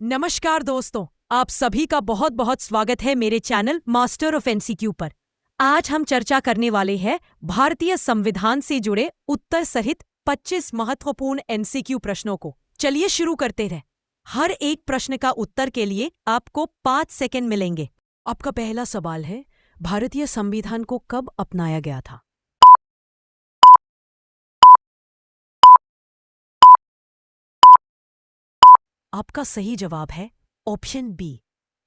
नमस्कार दोस्तों, आप सभी का बहुत बहुत स्वागत है मेरे चैनल मास्टर ऑफ एमसीक्यू पर। आज हम चर्चा करने वाले हैं भारतीय संविधान से जुड़े उत्तर सहित 25 महत्वपूर्ण एमसीक्यू प्रश्नों को। चलिए शुरू करते हैं। हर एक प्रश्न का उत्तर के लिए आपको 5 सेकंड मिलेंगे। आपका पहला सवाल है, भारतीय संविधान को कब अपनाया गया था? आपका सही जवाब है ऑप्शन बी,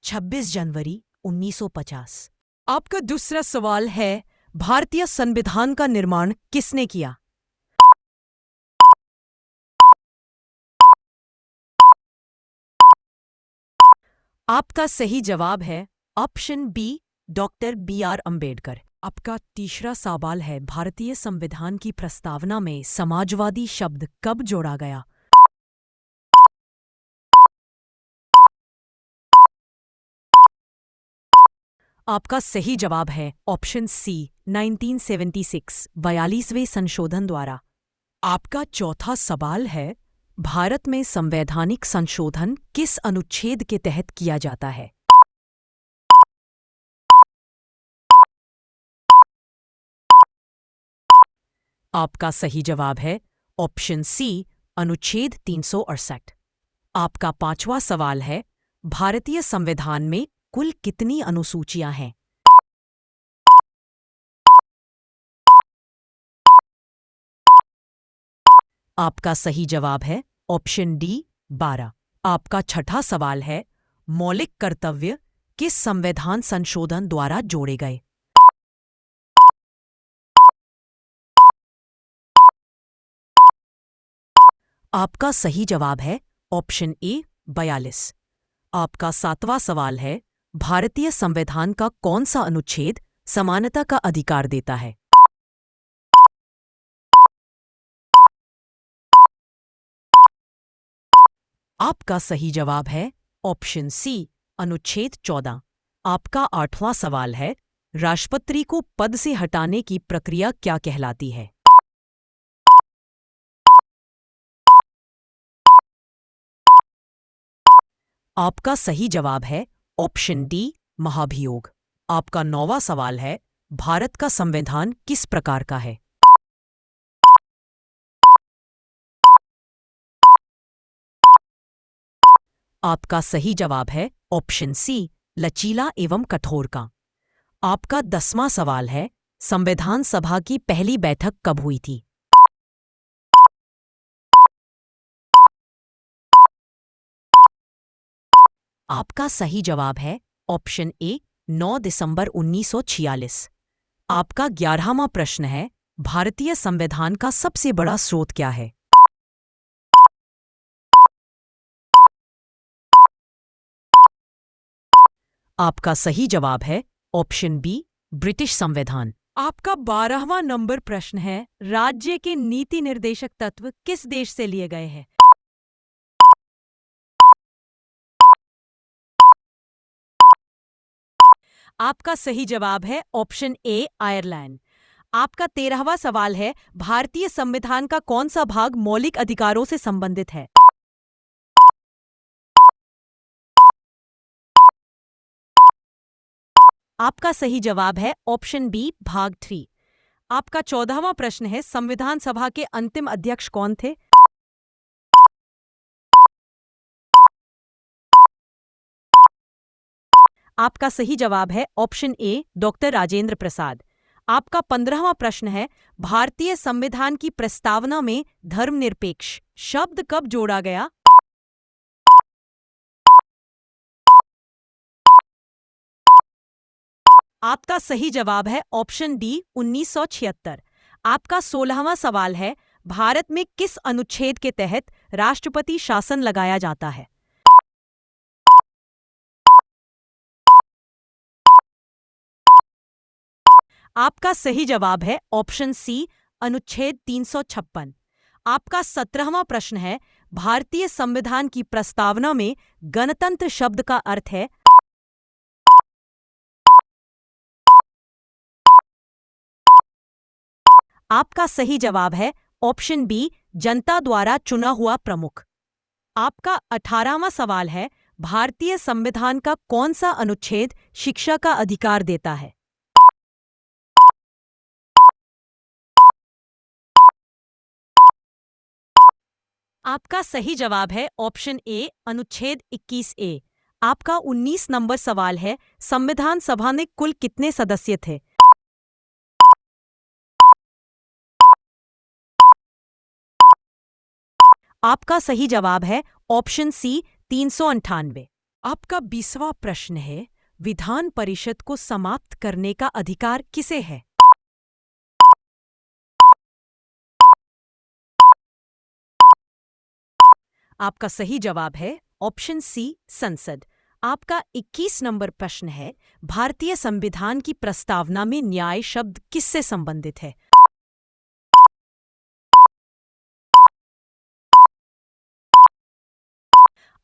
26 जनवरी 1950। आपका दूसरा सवाल है, भारतीय संविधान का निर्माण किसने किया? आपका सही जवाब है option B, doctor B R. Ambedkar. आपका तीसरा सवाल है, भारतीय संविधान की प्रस्तावना में समाजवादी शब्द कब जोड़ा गया? आपका सही जवाब है ऑप्शन सी, 1976, 42वें संशोधन द्वारा। आपका चौथा सवाल है, भारत में संवैधानिक संशोधन किस अनुच्छेद के तहत किया जाता है? आपका सही जवाब है ऑप्शन सी, अनुच्छेद 368। आपका पांचवा सवाल है, भारतीय संविधान में कुल कितनी अनुसूचियां हैं? आपका सही जवाब है ऑप्शन डी, 12। आपका छठा सवाल है, मौलिक कर्तव्य किस संविधान संशोधन द्वारा जोड़े गए? आपका सही जवाब है ऑप्शन ए, 42। आपका सातवां सवाल है, भारतीय संविधान का कौन सा अनुच्छेद समानता का अधिकार देता है? आपका सही जवाब है ऑप्शन सी, अनुच्छेद 14। आपका आठवां सवाल है, राष्ट्रपति को पद से हटाने की प्रक्रिया क्या कहलाती है? आपका सही जवाब है ऑप्शन डी, महाभियोग। आपका नौवां सवाल है, भारत का संविधान किस प्रकार का है? आपका सही जवाब है ऑप्शन सी, लचीला एवं कठोर का। आपका 10वां सवाल है, संविधान सभा की पहली बैठक कब हुई थी? आपका सही जवाब है ऑप्शन ए, 9 दिसंबर 1946। आपका 11वां प्रश्न है, भारतीय संविधान का सबसे बड़ा स्रोत क्या है? आपका सही जवाब है ऑप्शन बी, ब्रिटिश संविधान। आपका 12वां नंबर प्रश्न है, राज्य के नीति निर्देशक तत्व किस देश से लिए गए हैं? आपका सही जवाब है ऑप्शन ए, आयरलैंड। आपका 13वां सवाल है, भारतीय संविधान का कौन सा भाग मौलिक अधिकारों से संबंधित है? आपका सही जवाब है ऑप्शन बी, भाग 3। आपका 14वां प्रश्न है, संविधान सभा के अंतिम अध्यक्ष कौन थे? आपका सही जवाब है option A, doctor Rajendra Prasad. आपका 15वां प्रश्न है, भारतीय संविधान की प्रस्तावना में धर्मनिरपेक्ष शब्द कब जोड़ा गया? आपका सही जवाब है ऑप्शन डी, 1976। आपका 16वां सवाल है, भारत में किस अनुच्छेद के तहत राष्ट्रपति शासन लगाया जाता है? आपका सही जवाब है ऑप्शन सी, अनुच्छेद 356। आपका 17वां प्रश्न है, भारतीय संविधान की प्रस्तावना में गणतंत्र शब्द का अर्थ है? आपका सही जवाब है ऑप्शन बी, जनता द्वारा चुना हुआ प्रमुख। आपका 18वां सवाल है, भारतीय संविधान का कौन सा अनुच्छेद शिक्षा का अधिकार देता है? आपका सही जवाब है ऑप्शन ए, अनुच्छेद 21 ए। आपका 19 नंबर सवाल है, संविधान सभा में कुल कितने सदस्य थे? आपका सही जवाब है ऑप्शन सी, 398। आपका 20वां प्रश्न है, विधान परिषद को समाप्त करने का अधिकार किसे है? आपका सही जवाब है ऑप्शन सी, संसद। आपका 21 नंबर प्रश्न है, भारतीय संविधान की प्रस्तावना में न्याय शब्द किससे संबंधित है?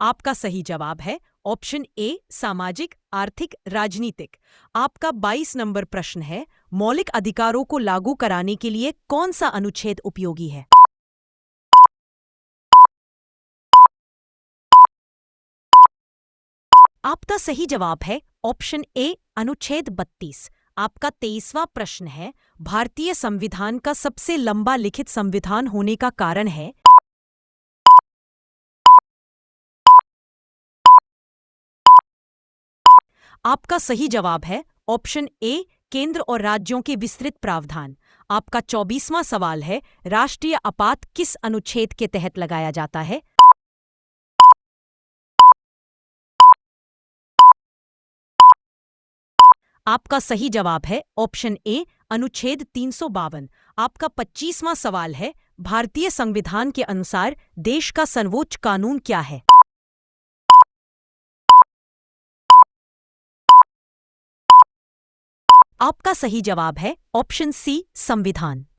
आपका सही जवाब है ऑप्शन ए, सामाजिक, आर्थिक, राजनीतिक। आपका 22 नंबर प्रश्न है, मौलिक अधिकारों को लागू कराने के लिए कौन सा अनुच्छेद उपयोगी है? आपका सही जवाब है ऑप्शन ए, अनुच्छेद 32। आपका 23वां प्रश्न है, भारतीय संविधान का सबसे लंबा लिखित संविधान होने का कारण है? आपका सही जवाब है ऑप्शन ए, केंद्र और राज्यों के विस्तृत प्रावधान। आपका 24वां सवाल है, राष्ट्रीय आपात किस अनुच्छेद के तहत लगाया जाता है? आपका सही जवाब है ऑप्शन ए, अनुच्छेद 352। आपका 25वां सवाल है, भारतीय संविधान के अनुसार देश का सर्वोच्च कानून क्या है? आपका सही जवाब है ऑप्शन सी, संविधान।